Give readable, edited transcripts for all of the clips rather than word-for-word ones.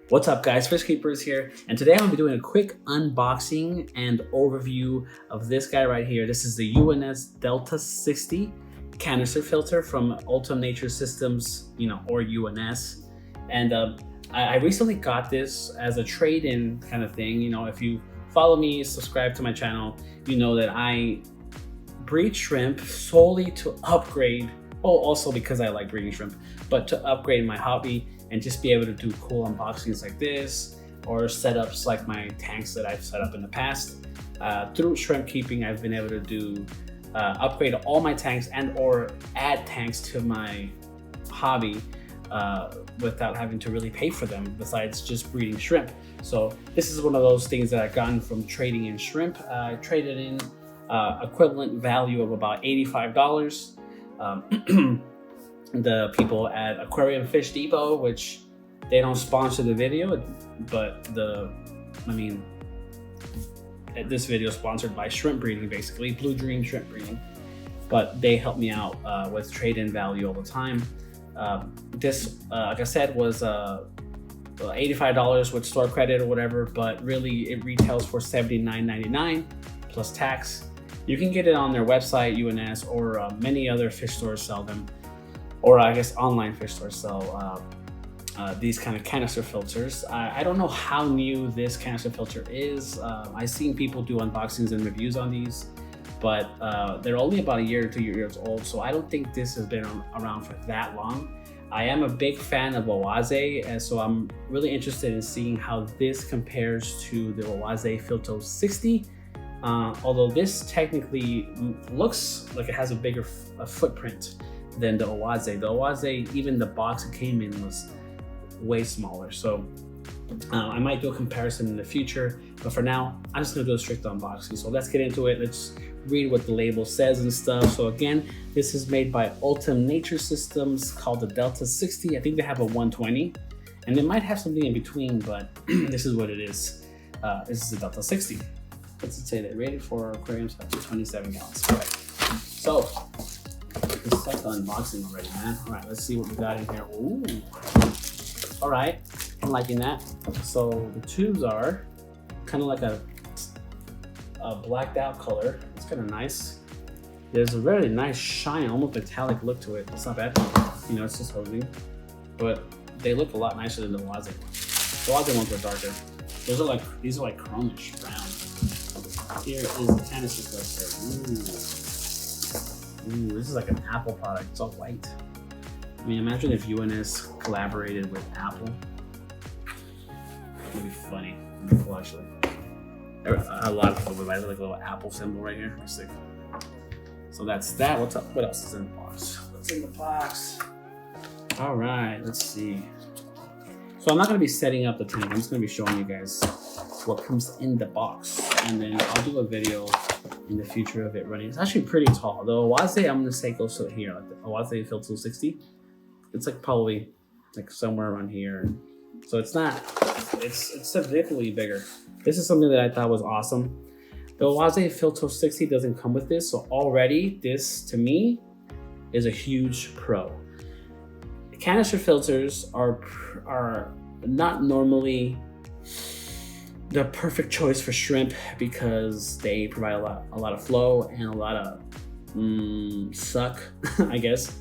What's up guys, Fish Keepers here, and today I'm going to be doing a quick unboxing and overview of this guy right here. This is the UNS Delta 60 canister filter from Ultim Nature Systems, or UNS. And I recently got this as a trade-in kind of thing. If you follow me, subscribe to my channel, you know that I breed shrimp solely to upgrade, also because I like breeding shrimp, but to upgrade my hobby and just be able to do cool unboxings like this or setups like my tanks that I've set up in the past. Through shrimp keeping, I've been able to do upgrade all my tanks and or add tanks to my hobby without having to really pay for them besides just breeding shrimp. So this is one of those things that I've gotten from trading in shrimp. I traded in equivalent value of about $85. The people at Aquarium Fish Depot, which they don't sponsor the video, but this video is sponsored by shrimp breeding, basically Blue Dream Shrimp Breeding, but they help me out with trade-in value all the time. This, like I said, was $85 with store credit or whatever, but really it retails for $79.99 plus tax. You can get it on their website, UNS, or many other fish stores sell them. Or I guess online fish stores sell these kind of canister filters. I don't know how new this canister filter is. I've seen people do unboxings and reviews on these, but they're only about a year or 2 years old, so I don't think this has been around for that long. I am a big fan of Oase, and so I'm really interested in seeing how this compares to the Oase Filto 60. Although this technically looks like it has a bigger footprint than the Oase. The Oase, even the box it came in was way smaller. So I might do a comparison in the future, but for now, I'm just gonna do a strict unboxing. So let's get into it. Let's read what the label says and stuff. So again, this is made by Ultim Nature Systems, called the Delta 60. I think they have a 120, and they might have something in between, but this is what it is. This is the Delta 60. Let's say they're rated for aquariums up to 27 gallons. All right. So it's like the unboxing already, man. All right, let's see what we got in here. Ooh. All right, I'm liking that. So the tubes are kind of like a blacked out color. It's kind of nice. There's a very nice shine, almost metallic look to it. It's not bad. It's just hosing, but they look a lot nicer than the Oase ones. The Oase ones are darker. These are like chromish brown. Here is the canister filter. Ooh, this is like an Apple product. It's all white. I mean, imagine if UNS collaborated with Apple. It'd be funny. It'd be cool, actually. A lot of people would like a little Apple symbol right here. Sick. So that's that. What's up? What else is in the box? What's in the box? All right, let's see. So I'm not going to be setting up the tank. I'm just going to be showing you guys what comes in the box, and then I'll do a video in the future of it running. It's actually pretty tall. The Oase, I'm going to say, goes to here, like the Oase Filto 60. It's like probably like somewhere around here. So it's not, it's significantly bigger. This is something that I thought was awesome. The Oase Filto 60 doesn't come with this, so already this to me is a huge pro. Canister filters are not normally the perfect choice for shrimp because they provide a lot of flow and a lot of suck, I guess.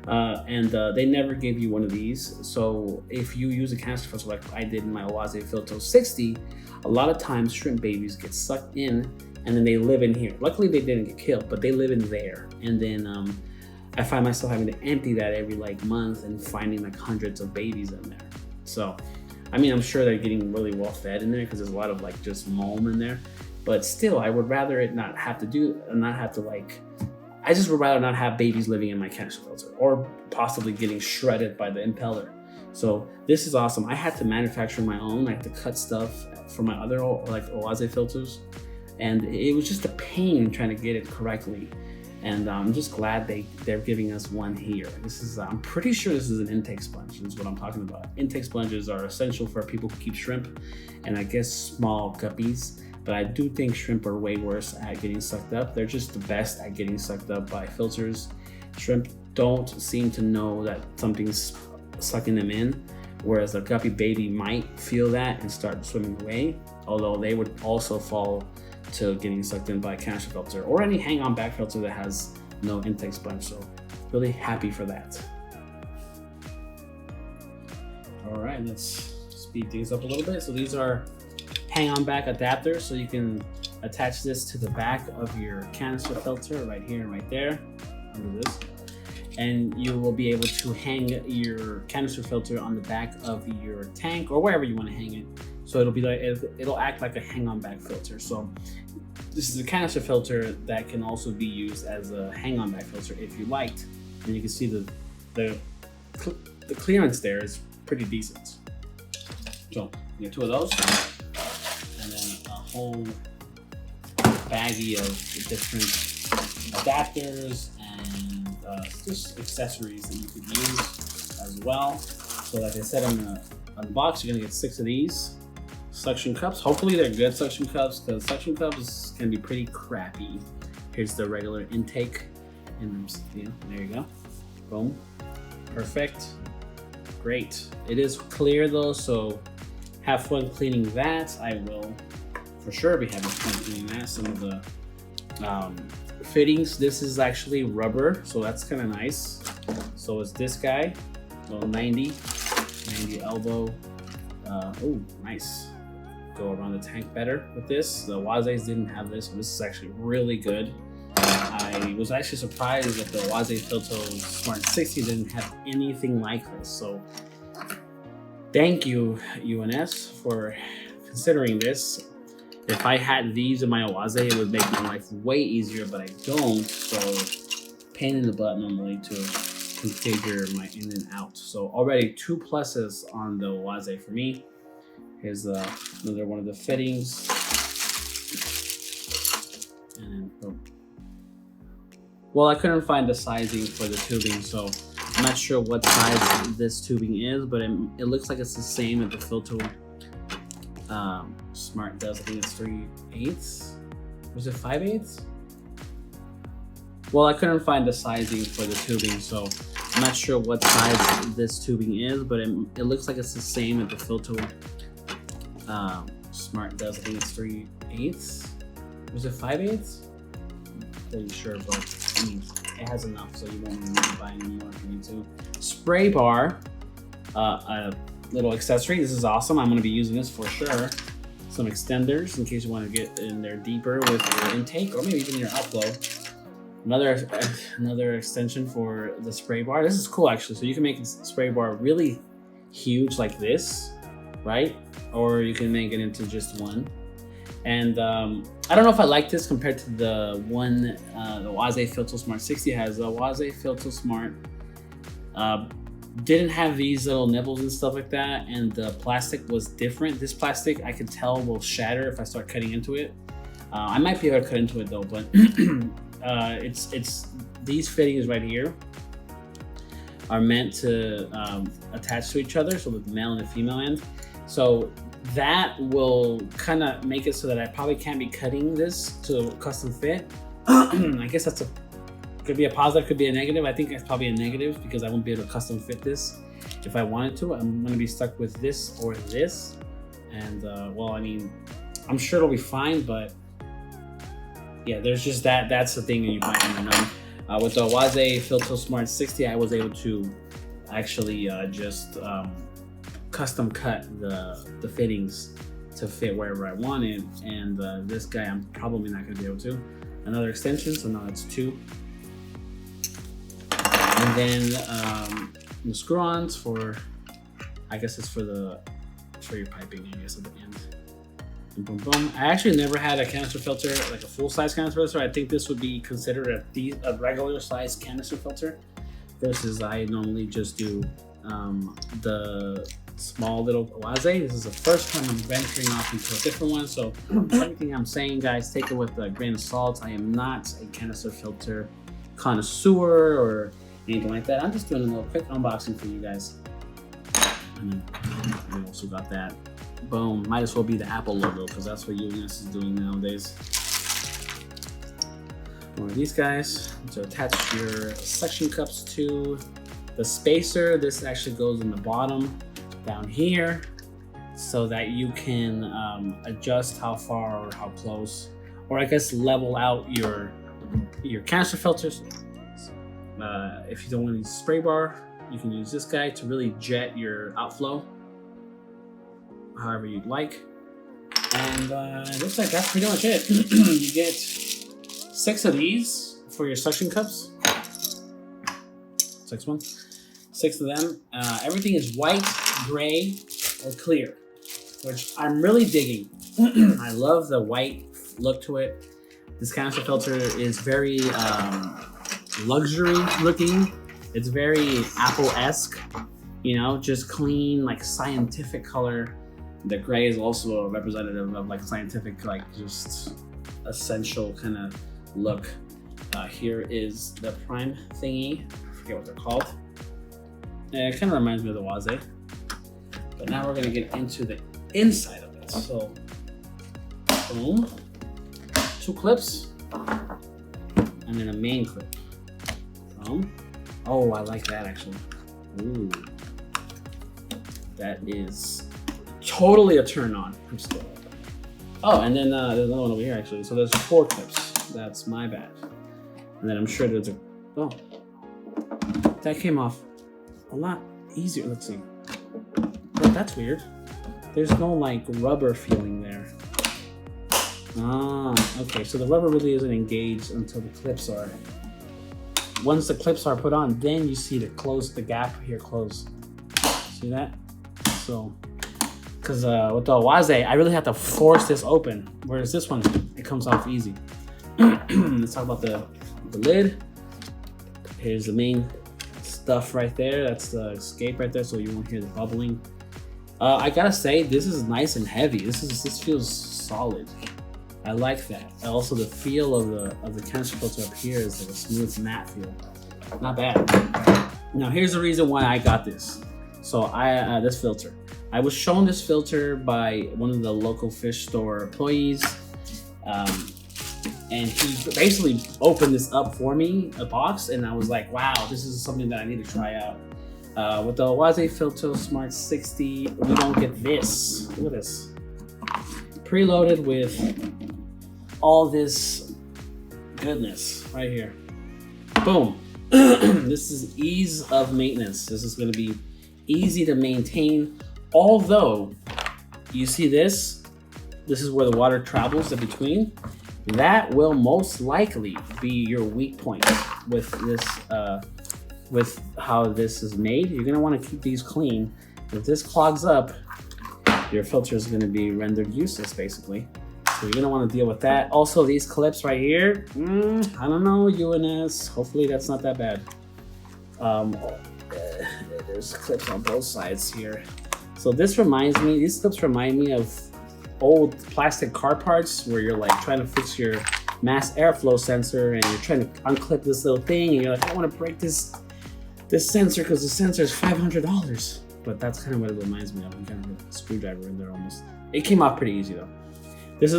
And they never give you one of these. So if you use a canister filter like I did in my Oase Filto 60, a lot of times shrimp babies get sucked in and then they live in here. Luckily they didn't get killed, but they live in there. And then I find myself having to empty that every month and finding like hundreds of babies in there. So I mean, I'm sure they're getting really well fed in there because there's a lot of just mulm in there, but still, I would rather it not have to I just would rather not have babies living in my canister filter or possibly getting shredded by the impeller. So this is awesome. I had to manufacture my own. I had to cut stuff for my other Oase filters, and it was just a pain trying to get it correctly. And I'm just glad they're giving us one here. This is, I'm pretty sure this is an intake sponge. This is what I'm talking about. Intake sponges are essential for people who keep shrimp and I guess small guppies. But I do think shrimp are way worse at getting sucked up. They're just the best at getting sucked up by filters. Shrimp don't seem to know that something's sucking them in. whereas the guppy baby might feel that and start swimming away, although they would also fall to getting sucked in by a canister filter or any hang-on back filter that has no intake sponge. So really happy for that. All right, let's speed things up a little bit. So these are hang-on back adapters, so you can attach this to the back of your canister filter right here and right there under this, and you will be able to hang your canister filter on the back of your tank or wherever you want to hang it. So it'll be like it'll act like a hang-on back filter. So this is a canister filter that can also be used as a hang-on back filter if you liked, and you can see the clearance there is pretty decent. So you get 2 of those, and then a whole baggie of different adapters and just accessories that you could use as well. So like I said on the box, you're gonna get 6 of these suction cups. Hopefully they're good suction cups, because suction cups can be pretty crappy. Here's the regular intake, and there you go. Boom, perfect, great. It is clear though, so have fun cleaning that. I will for sure be having fun cleaning that. Some of the fittings, this is actually rubber, so that's kind of nice. So it's this guy, little 90 elbow. Oh, nice. Go around the tank better with this. The Waze's didn't have this, so this is actually really good. I was actually surprised that the Waze Filto Smart 60 didn't have anything like this. So thank you, UNS, for considering this. If I had these in my Waze, it would make my life way easier, but I don't. So pain in the butt normally to configure my in and out. So already 2 pluses on the Waze for me. Here's another one of the fittings. And boom. Well, I couldn't find the sizing for the tubing, so I'm not sure what size this tubing is, but it looks like it's the same as the Filto Smart does. I think it's 3/8. Was it 5/8? Well, I couldn't find the sizing for the tubing, so I'm not sure what size this tubing is, but it looks like it's the same as the Filto Smart does. I think it's 3/8. Was it 5/8? Pretty sure, but I mean, it has enough, so you won't need to buy any more if you need to. Spray bar, a little accessory. This is awesome. I'm going to be using this for sure. Some extenders in case you want to get in there deeper with your intake or maybe even your outflow. Another extension for the spray bar. This is cool actually. So you can make a spray bar really huge like this, right? Or you can make it into just one. And I don't know if I like this compared to the one the Waze Filto Smart 60 has. The Waze Filto Smart didn't have these little nibbles and stuff like that, and the plastic was different. This plastic I could tell will shatter if I start cutting into it. I might be able to cut into it though, but it's these fittings right here are meant to attach to each other, so the male and the female end. So that will kind of make it so that I probably can't be cutting this to custom fit. I guess could be a positive, could be a negative. I think it's probably a negative because I won't be able to custom fit this if I wanted to. I'm going to be stuck with this or this. And well, I mean, I'm sure it'll be fine, but yeah, there's just that's the thing that you might want to know. With the Waze Filto Smart 60, I was able to actually just custom cut the fittings to fit wherever I wanted, and this guy I'm probably not going to be able to. Another extension, so now it's 2. And then the screw-ons for, I guess it's for your piping, I guess, at the end. And boom, boom. I actually never had a canister filter, like a full-size canister filter. I think this would be considered a regular-size canister filter, versus I normally just do the small little Waze. This is the first time I'm venturing off into a different one, so everything I'm saying, guys, take it with a grain of salt. I am not a canister filter connoisseur or anything like that. I'm just doing a little quick unboxing for you guys. And then we also got that. Boom. Might as well be the Apple logo because that's what UNS is doing nowadays. One of these guys to attach your suction cups to. The spacer, this actually goes in the bottom down here so that you can adjust how far or how close, or I guess level out your canister filters. If you don't want to use spray bar, you can use this guy to really jet your outflow however you'd like. And it looks like that's pretty much it. You get 6 of these for your suction cups. 6 of them. Everything is white, gray, or clear, which I'm really digging. I love the white look to it. This canister filter is very luxury looking. It's very Apple-esque, you know, just clean, like scientific color. The gray is also a representative of like scientific, like just essential kind of look. Here is the prime thingy. I forget what they're called. It kind of reminds me of the Waze. But now we're gonna get into the inside of it. So, boom, 2 clips, and then a main clip. Boom. Oh, I like that actually. Ooh, that is totally a turn on. I'm still. Oh, and then there's another one over here actually. So there's 4 clips. That's my bad. And then I'm sure there's a. Oh, that came off a lot easier. Let's see. Oh, that's weird. There's no like rubber feeling there. Ah, okay. So the rubber really isn't engaged until the clips are. Once the clips are put on, then you see the gap here close. See that? So, because with the Waze, I really have to force this open. Whereas this one, it comes off easy. Let's talk about the lid. Here's the main stuff right there. That's the escape right there, so you won't hear the bubbling. I gotta say, this is nice and heavy. This feels solid. I like that. And also, the feel of the canister filter up here is like a smooth matte feel. Not bad. Now, here's the reason why I got this. So this filter. I was shown this filter by one of the local fish store employees. And he basically opened this up for me, a box, and I was like, wow, this is something that I need to try out. With the Waze Filter Smart 60, we don't get this. Look at this. Preloaded with all this goodness right here. Boom. This is ease of maintenance. This is going to be easy to maintain. Although, you see this? This is where the water travels in between. That will most likely be your weak point with this, with how this is made. You're gonna want to keep these clean. If this clogs up, your filter is gonna be rendered useless, basically. So you're gonna want to deal with that. Also, these clips right here, I don't know, UNS. Hopefully, that's not that bad. There's clips on both sides here. So these clips remind me of old plastic car parts where you're like trying to fix your mass airflow sensor and you're trying to unclip this little thing and you're like, I want to break this sensor because the sensor is $500. But that's kind of what it reminds me of. I'm kind of a screwdriver in there almost. It came off pretty easy though.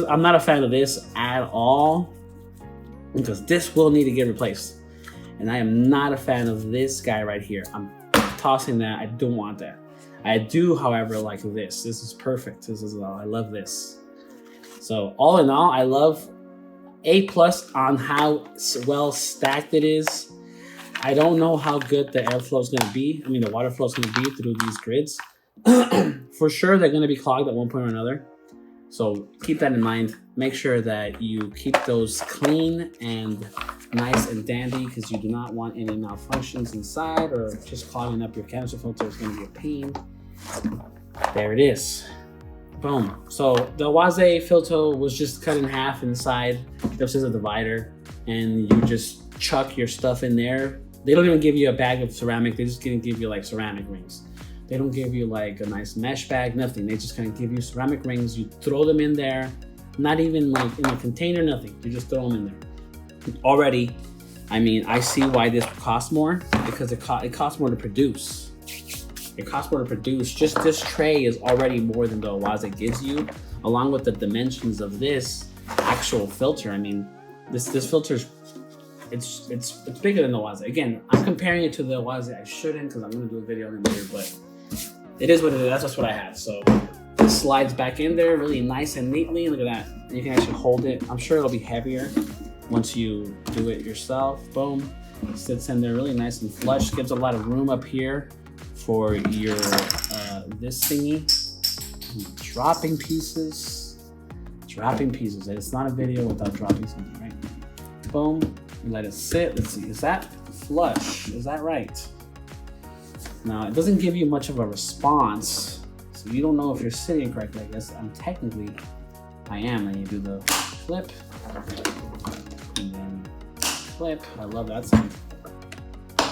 I'm not a fan of this at all because this will need to get replaced. And I am not a fan of this guy right here. I'm tossing that. I don't want that. I do, however, like this. This is perfect. I love this. So all in all, I love A+ on how well stacked it is. I don't know how good the airflow is going to be. I mean, the water flow is going to be through these grids. For sure, they're going to be clogged at one point or another. So keep that in mind. Make sure that you keep those clean and nice and dandy because you do not want any malfunctions inside or just clogging up your canister filter is going to be a pain. There it is. Boom. So the Waze filter was just cut in half inside. This is a divider and you just chuck your stuff in there. They don't even give you a bag of ceramic. They're just going to give you like ceramic rings. They don't give you like a nice mesh bag, nothing. They just kind of give you ceramic rings. You throw them in there, not even like in a container, nothing. You just throw them in there. Already, I mean, I see why this costs more because it costs more to produce. It costs more to produce. Just this tray is already more than the Waze gives you, along with the dimensions of this actual filter. I mean, this filter's it's bigger than the Waze. Again, I'm comparing it to the Waze. I shouldn't because I'm gonna do a video on it later, but it is what it is. That's just what I have. So it slides back in there really nice and neatly. Look at that. You can actually hold it. I'm sure it'll be heavier once you do it yourself. Boom. Sits in there really nice and flush. Gives a lot of room up here for your this thingy. Dropping pieces. Dropping pieces. It's not a video without dropping something, right? Boom. You let it sit. Let's see. Is that flush? Is that right? Now, it doesn't give you much of a response, so you don't know if you're sitting correctly. I guess I am. And you do the flip, and then flip. I love that sound.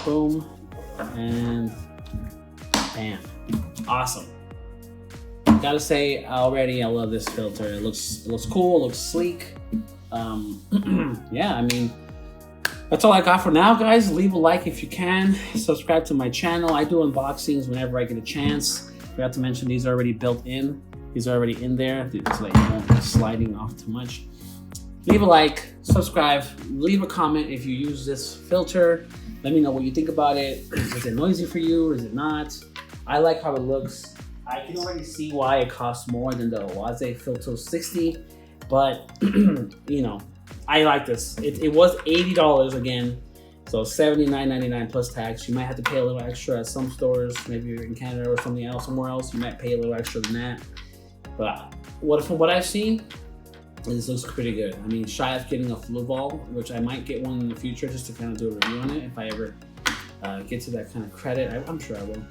Boom, and bam. Awesome. Gotta say, already I love this filter. It looks cool. It looks sleek. Yeah, I mean, that's all I got for now, guys. Leave a like if you can. Subscribe to my channel. I do unboxings whenever I get a chance. Forgot to mention these are already built in. These are already in there so that you won't be sliding off too much. Leave a like, subscribe, leave a comment if you use this filter. Let me know what you think about it. Is it noisy for you? Is it not? I like how it looks. I can already see why it costs more than the Oase Filter 60, but you know, I like this. It was $80 again, so $79.99 plus tax. You might have to pay a little extra at some stores. Maybe you're in Canada or something else, somewhere else, you might pay a little extra than that. But from what I've seen, this looks pretty good. I mean, shy of getting a flu ball, which I might get one in the future just to kind of do a review on it if I ever get to that kind of credit. I'm sure I will.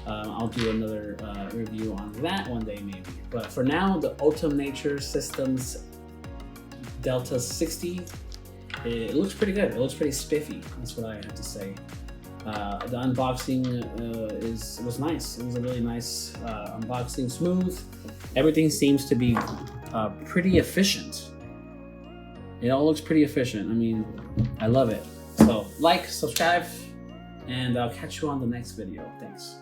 I'll do another review on that one day maybe. But for now, the Autumn Nature Systems Delta 60, it looks pretty good. It looks pretty spiffy. That's what I have to say. The unboxing was nice. It was a really nice unboxing, smooth. Everything seems to be pretty efficient. It all looks pretty efficient. I mean, I love it. So like, subscribe, and I'll catch you on the next video. Thanks.